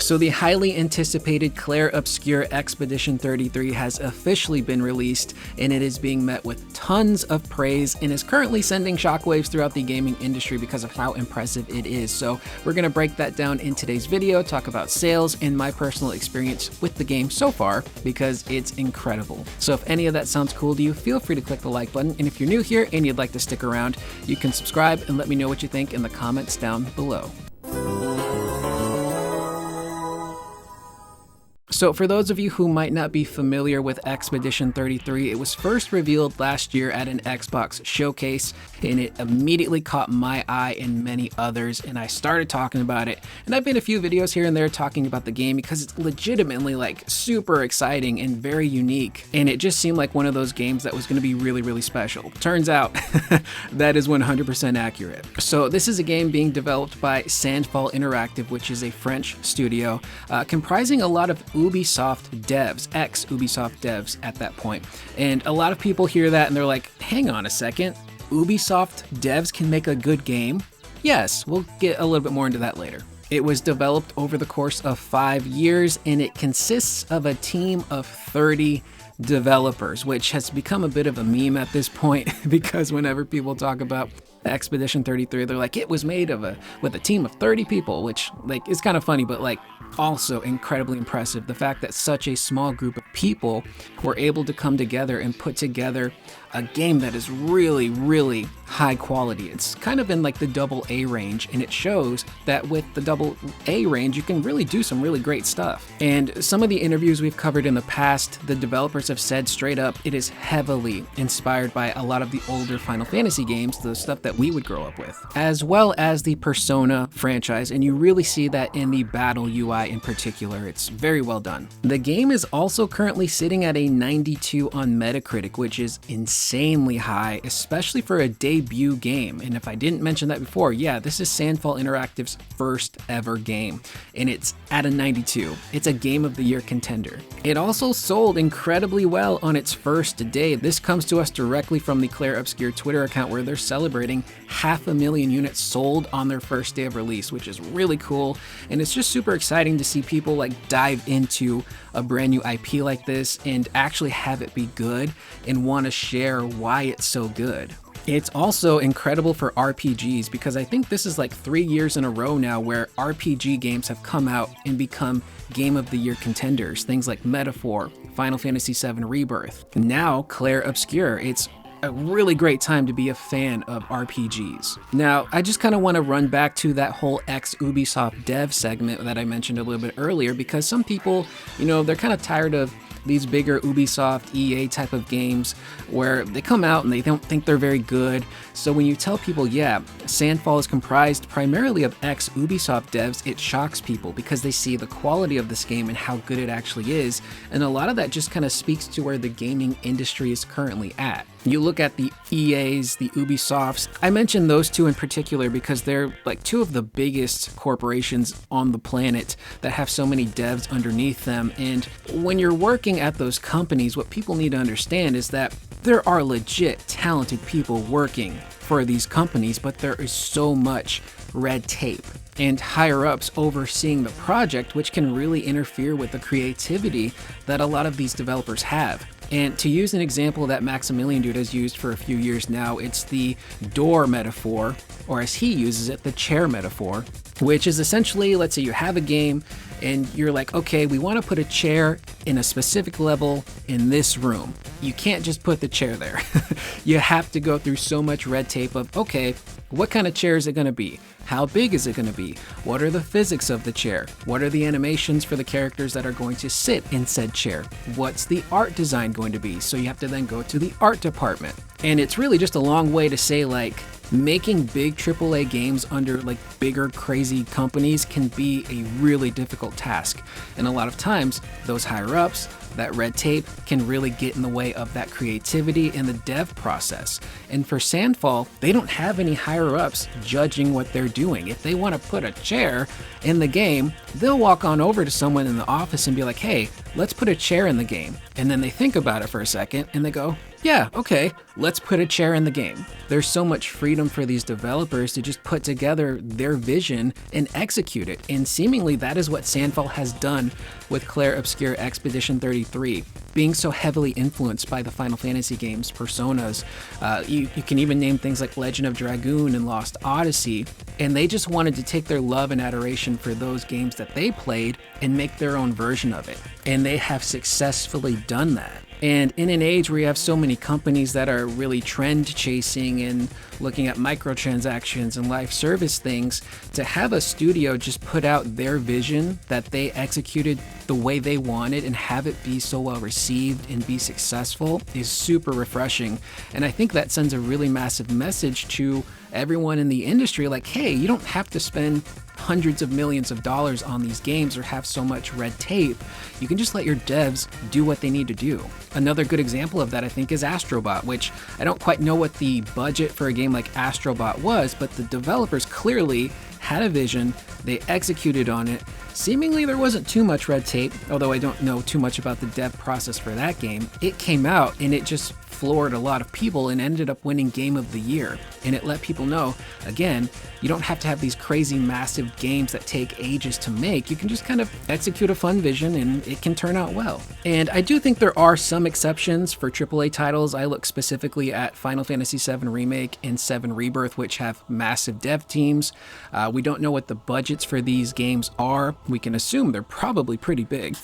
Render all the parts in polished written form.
So the highly anticipated Clair Obscur Expedition 33 has officially been released, and it is being met with tons of praise and is currently sending shockwaves throughout the gaming industry because of how impressive it is. So we're going to break that down in today's video, talk about sales and my personal experience with the game so far, because it's incredible. So if any of that sounds cool to you, feel free to click the like button, and if you're new here and you'd like to stick around, you can subscribe and let me know what you think in the comments down below. So for those of you who might not be familiar with Expedition 33, it was first revealed last year at an Xbox showcase, and it immediately caught my eye and many others, and I started talking about it. And I've made a few videos here and there talking about the game because it's legitimately like super exciting and very unique, and it just seemed like one of those games that was going to be really special. Turns out that is 100% accurate. So this is a game being developed by Sandfall Interactive, which is a French studio comprising a lot of Ubisoft devs, ex-Ubisoft devs at that point. And a lot of people hear that and they're like, hang on a second, Ubisoft devs can make a good game? Yes, we'll get a little bit more into that later. It was developed over the course of 5 years, and it consists of a team of 30 developers, which has become a bit of a meme at this point because whenever people talk about Expedition 33, they're like, it was made with a team of 30 people, which like is kind of funny, but like also incredibly impressive. The fact that such a small group of people were able to come together and put together a game that is really high quality. It's kind of in like the AA range, and it shows that with the AA range, you can really do some really great stuff. And some of the interviews we've covered in the past, the developers have said straight up, it is heavily inspired by a lot of the older Final Fantasy games, the stuff that we would grow up with, as well as the Persona franchise, and you really see that in the battle UI in particular. It's very well done. The game is also currently sitting at a 92 on Metacritic, which is insanely high, especially for a debut game. And if I didn't mention that before, yeah, this is Sandfall Interactive's first ever game, and it's at a 92. It's a Game of the Year contender. It also sold incredibly well on its first day. This comes to us directly from the Clair Obscur Twitter account, where they're celebrating 500,000 units sold on their first day of release, which is really cool. And it's just super exciting to see people like dive into a brand new IP like this and actually have it be good and want to share why it's so good. It's also incredible for RPGs, because I think this is like 3 years in a row now where RPG games have come out and become Game of the Year contenders. Things like Metaphor, Final Fantasy VII Rebirth, now Clair Obscur. It's a really great time to be a fan of RPGs. Now, I just kind of want to run back to that whole ex-Ubisoft dev segment that I mentioned a little bit earlier, because some people, you know, they're kind of tired of these bigger Ubisoft, EA type of games where they come out and they don't think they're very good. So when you tell people, yeah, Sandfall is comprised primarily of ex-Ubisoft devs, it shocks people because they see the quality of this game and how good it actually is. And a lot of that just kind of speaks to where the gaming industry is currently at. You look at the EAs, the Ubisofts. I mentioned those two in particular because they're like two of the biggest corporations on the planet that have so many devs underneath them. And when you're working at those companies, what people need to understand is that there are legit talented people working for these companies, but there is so much red tape and higher-ups overseeing the project, which can really interfere with the creativity that a lot of these developers have. And to use an example that Maximilian Dude has used for a few years now, it's the door metaphor, or as he uses it, the chair metaphor, which is essentially, let's say you have a game and you're like, okay, we want to put a chair in a specific level in this room. You can't just put the chair there. You have to go through so much red tape of, okay, what kind of chair is it going to be? How big is it going to be? What are the physics of the chair? What are the animations for the characters that are going to sit in said chair? What's the art design going to be? So you have to then go to the art department. And it's really just a long way to say, like, making big AAA games under like bigger crazy companies can be a really difficult task. And a lot of times those higher ups, that red tape can really get in the way of that creativity and the dev process. And for Sandfall, they don't have any higher ups judging what they're doing. If they want to put a chair in the game, they'll walk on over to someone in the office and be like, hey, let's put a chair in the game. And then they think about it for a second and they go, Yeah, okay, let's put a chair in the game. There's so much freedom for these developers to just put together their vision and execute it, and seemingly that is what Sandfall has done with Clair Obscur Expedition 33. Being so heavily influenced by the Final Fantasy games, Personas, you can even name things like Legend of Dragoon and Lost Odyssey, and they just wanted to take their love and adoration for those games that they played and make their own version of it. And they have successfully done that. And in an age where you have so many companies that are really trend chasing and looking at microtransactions and live service things, to have a studio just put out their vision that they executed the way they wanted and have it be so well received and be successful is super refreshing. And I think that sends a really massive message to everyone in the industry, like, hey, you don't have to spend hundreds of millions of dollars on these games or have so much red tape. You can just let your devs do what they need to do. Another good example of that, I think, is Astrobot, which I don't quite know what the budget for a game like Astrobot was, but the developers clearly had a vision, they executed on it. Seemingly there wasn't too much red tape, although I don't know too much about the dev process for that game. It came out and it just floored a lot of people and ended up winning Game of the Year. And it let people know, again, you don't have to have these crazy massive games that take ages to make. You can just kind of execute a fun vision and it can turn out well. And I do think there are some exceptions for AAA titles. I look specifically at Final Fantasy VII Remake and 7 Rebirth, which have massive dev teams. We don't know what the budgets for these games are. We can assume they're probably pretty big.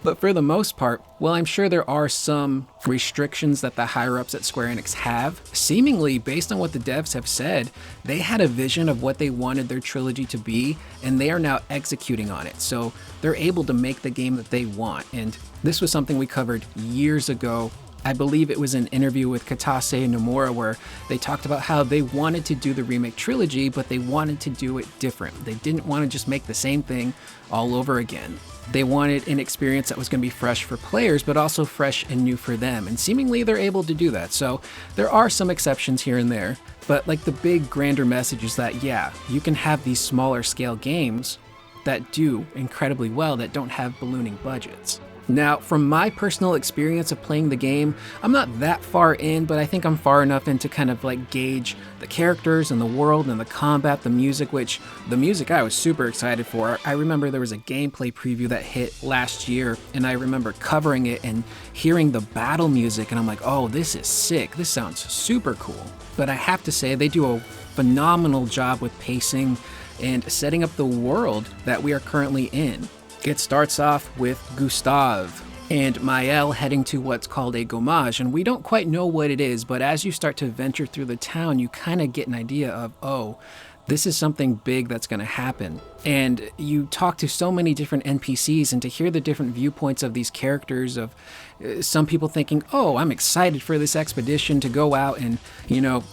But for the most part, well, I'm sure there are some restrictions that the higher-ups at Square Enix have. Seemingly, based on what the devs have said, they had a vision of what they wanted their trilogy to be, and they are now executing on it. So they're able to make the game that they want. And this was something we covered years ago. I believe it was an interview with Katase Nomura where they talked about how they wanted to do the remake trilogy, but they wanted to do it different. They didn't want to just make the same thing all over again. They wanted an experience that was going to be fresh for players, but also fresh and new for them. And seemingly they're able to do that. So there are some exceptions here and there, but like the big grander message is that, yeah, you can have these smaller scale games that do incredibly well that don't have ballooning budgets. Now, from my personal experience of playing the game, I'm not that far in, but I think I'm far enough in to kind of like gauge the characters and the world and the combat, the music, which the music I was super excited for. I remember there was a gameplay preview that hit last year, and I remember covering it and hearing the battle music, and I'm like, oh, this is sick. This sounds super cool. But I have to say, they do a phenomenal job with pacing and setting up the world that we are currently in. It starts off with Gustav and Maël heading to what's called a gommage, and we don't quite know what it is, but as you start to venture through the town, you kind of get an idea of, oh, this is something big that's going to happen. And you talk to so many different NPCs, and to hear the different viewpoints of these characters, of some people thinking, oh, I'm excited for this expedition to go out and,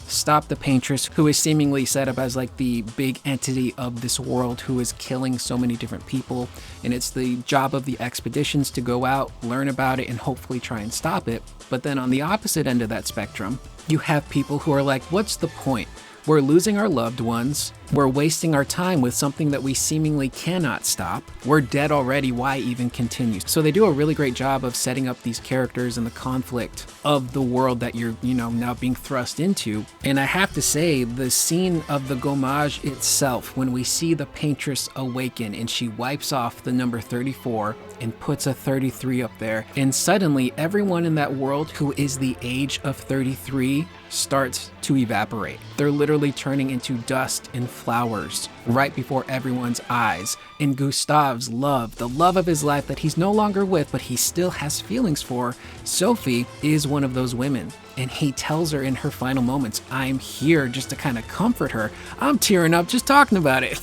stop the Paintress, who is seemingly set up as like the big entity of this world who is killing so many different people. And it's the job of the expeditions to go out, learn about it, and hopefully try and stop it. But then on the opposite end of that spectrum, you have people who are like, what's the point? We're losing our loved ones. We're wasting our time with something that we seemingly cannot stop. We're dead already. Why even continue? So they do a really great job of setting up these characters and the conflict of the world that you're, now being thrust into. And I have to say, the scene of the gommage itself, when we see the Paintress awaken and she wipes off the number 34 and puts a 33 up there, and suddenly everyone in that world who is the age of 33 starts to evaporate. They're literally turning into dust and flowers right before everyone's eyes. And Gustav's love, the love of his life that he's no longer with, but he still has feelings for, Sophie, is one of those women. And he tells her in her final moments, I'm here just to kind of comfort her. I'm tearing up just talking about it.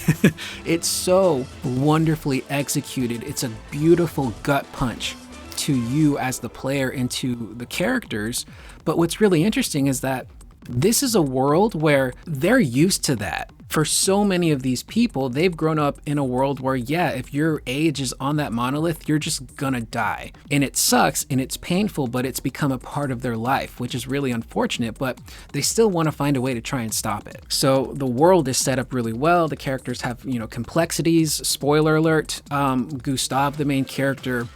It's so wonderfully executed. It's a beautiful gut punch to you as the player and to the characters. But what's really interesting is that this is a world where they're used to that. For so many of these people, they've grown up in a world where, yeah, if your age is on that monolith, you're just gonna die. And it sucks and it's painful, but it's become a part of their life, which is really unfortunate, but they still want to find a way to try and stop it. So the world is set up really well. The characters have, complexities. Spoiler alert, Gustav, the main character,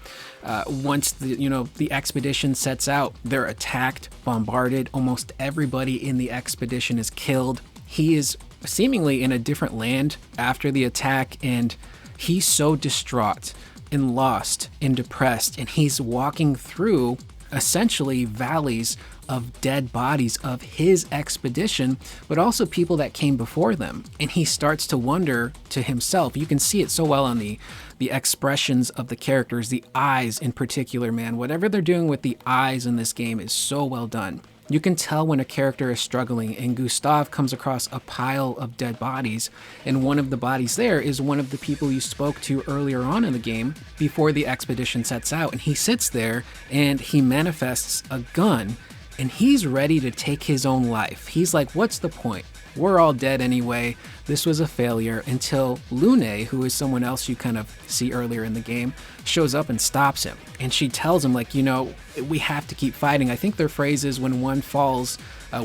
once the expedition sets out, they're attacked, bombarded. Almost everybody in the expedition is killed. He is seemingly in a different land after the attack, and he's so distraught and lost and depressed, and he's walking through essentially valleys of dead bodies of his expedition, but also people that came before them. And he starts to wonder to himself. You can see it so well on the expressions of the characters, the eyes in particular, man. Whatever they're doing with the eyes in this game is so well done. You can tell when a character is struggling, and Gustav comes across a pile of dead bodies, and one of the bodies there is one of the people you spoke to earlier on in the game before the expedition sets out. And he sits there and he manifests a gun, and he's ready to take his own life. He's like, what's the point? We're all dead anyway. This was a failure, until Lune, who is someone else you kind of see earlier in the game, shows up and stops him. And she tells him, like, we have to keep fighting. I think their phrase is, when one falls,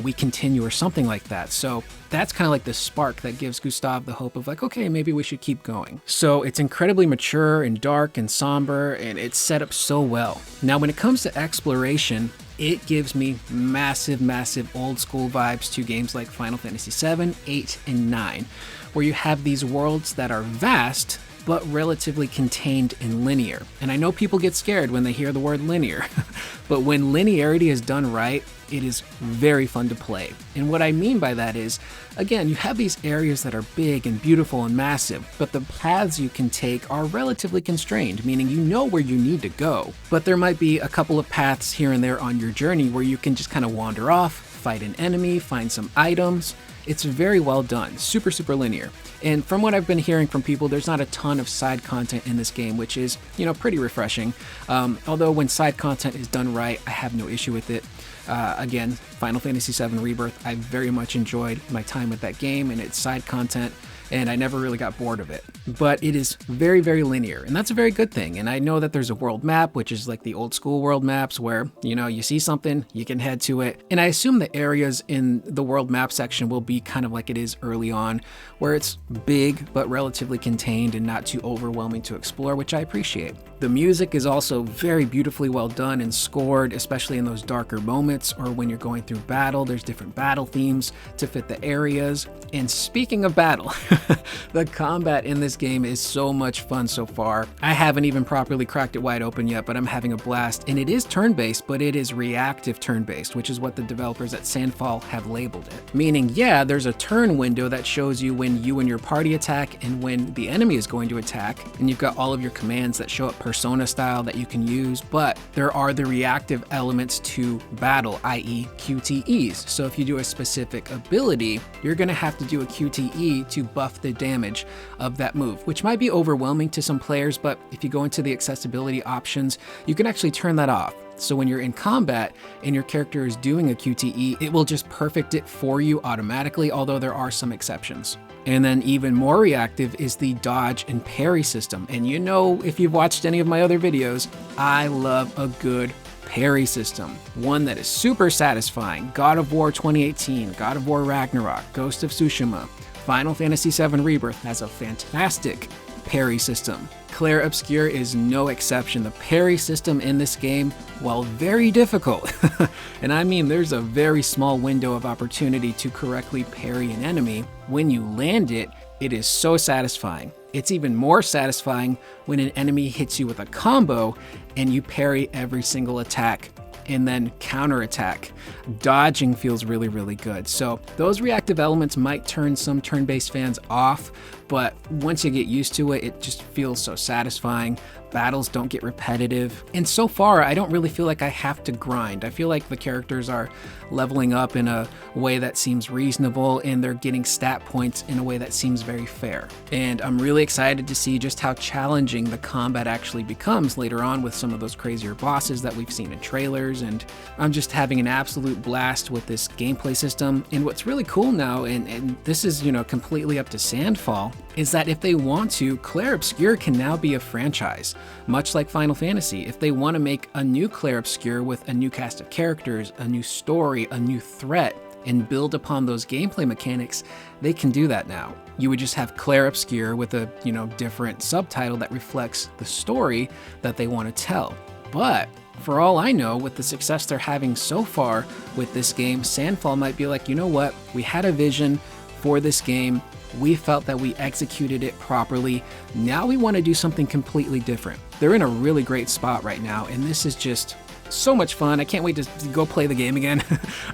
we continue, or something like that. So that's kind of like the spark that gives Gustav the hope of, like, okay, maybe we should keep going. So it's incredibly mature and dark and somber, and it's set up so well. Now, when it comes to exploration, it gives me massive, massive old school vibes to games like Final Fantasy VII, 8, and 9, where you have these worlds that are vast, but relatively contained and linear. And I know people get scared when they hear the word linear, but when linearity is done right, it is very fun to play. And what I mean by that is, again, you have these areas that are big and beautiful and massive, but the paths you can take are relatively constrained, meaning you know where you need to go. But there might be a couple of paths here and there on your journey where you can just kind of wander off, fight an enemy, find some items. It's very well done, super, super linear. And from what I've been hearing from people, there's not a ton of side content in this game, which is, pretty refreshing. Although when side content is done right, I have no issue with it. Again, Final Fantasy VII Rebirth, I very much enjoyed my time with that game and its side content, and I never really got bored of it. But it is very, very linear, and that's a very good thing. And I know that there's a world map, which is like the old school world maps where, you see something, you can head to it. And I assume the areas in the world map section will be kind of like it is early on, where it's big but relatively contained and not too overwhelming to explore, which I appreciate. The music is also very beautifully well done and scored, especially in those darker moments or when you're going through battle. There's different battle themes to fit the areas. And speaking of battle, the combat in this game is so much fun so far. I haven't even properly cracked it wide open yet, but I'm having a blast. And it is turn-based, but it is reactive turn-based, which is what the developers at Sandfall have labeled it. Meaning, yeah, there's a turn window that shows you when you and your party attack and when the enemy is going to attack, and you've got all of your commands that show up Persona style that you can use, but there are the reactive elements to battle, i.e. QTEs. So if you do a specific ability, you're going to have to do a QTE to buff the damage of that move, which might be overwhelming to some players, but if you go into the accessibility options, you can actually turn that off. So when you're in combat and your character is doing a QTE, it will just perfect it for you automatically, although there are some exceptions. And then even more reactive is the dodge and parry system. And if you've watched any of my other videos, I love a good parry system. One that is super satisfying. God of War 2018, God of War Ragnarok, Ghost of Tsushima, Final Fantasy VII Rebirth has a fantastic parry system. Clair Obscur is no exception. The parry system in this game, while very difficult, and I mean there's a very small window of opportunity to correctly parry an enemy, when you land it, it is so satisfying. It's even more satisfying when an enemy hits you with a combo and you parry every single attack and then counterattack. Dodging feels really, really good. So those reactive elements might turn some turn-based fans off, but once you get used to it, it just feels so satisfying. battles don't get repetitive. And so far, I don't really feel like I have to grind. I feel like the characters are leveling up in a way that seems reasonable, and they're getting stat points in a way that seems very fair. And I'm really excited to see just how challenging the combat actually becomes later on with some of those crazier bosses that we've seen in trailers. And I'm just having an absolute blast with this gameplay system. And what's really cool now, and this is, completely up to Sandfall, is that if they want to, Clair Obscur can now be a franchise, much like Final Fantasy. If they want to make a new Clair Obscur with a new cast of characters, a new story, a new threat, and build upon those gameplay mechanics, they can do that now. You would just have Clair Obscur with a, different subtitle that reflects the story that they want to tell. But for all I know, with the success they're having so far with this game, Sandfall might be like, you know what, we had a vision for this game, we felt that we executed it properly, now we want to do something completely different. They're in a really great spot right now, and this is just so much fun. I can't wait to go play the game again.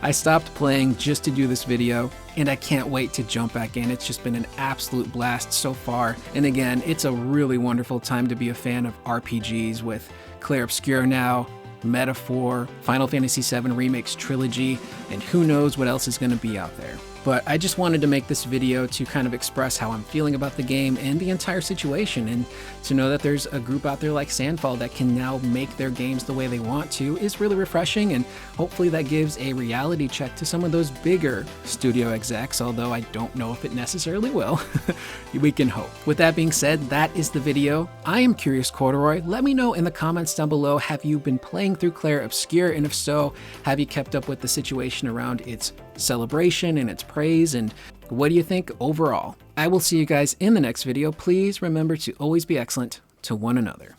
I stopped playing just to do this video, and I can't wait to jump back in. It's just been an absolute blast so far. And again, it's a really wonderful time to be a fan of RPGs with Clair Obscur now, Metaphor, Final Fantasy VII Remakes Trilogy, and who knows what else is going to be out there. But I just wanted to make this video to kind of express how I'm feeling about the game and the entire situation, and to know that there's a group out there like Sandfall that can now make their games the way they want to is really refreshing, and hopefully that gives a reality check to some of those bigger studio execs, although I don't know if it necessarily will. We can hope. With that being said, that is the video. I am Curious Corduroy. Let me know in the comments down below, have you been playing through Clair Obscur, and if so, have you kept up with the situation around its celebration and its praise, and what do you think overall? I will see you guys in the next video. Please remember to always be excellent to one another.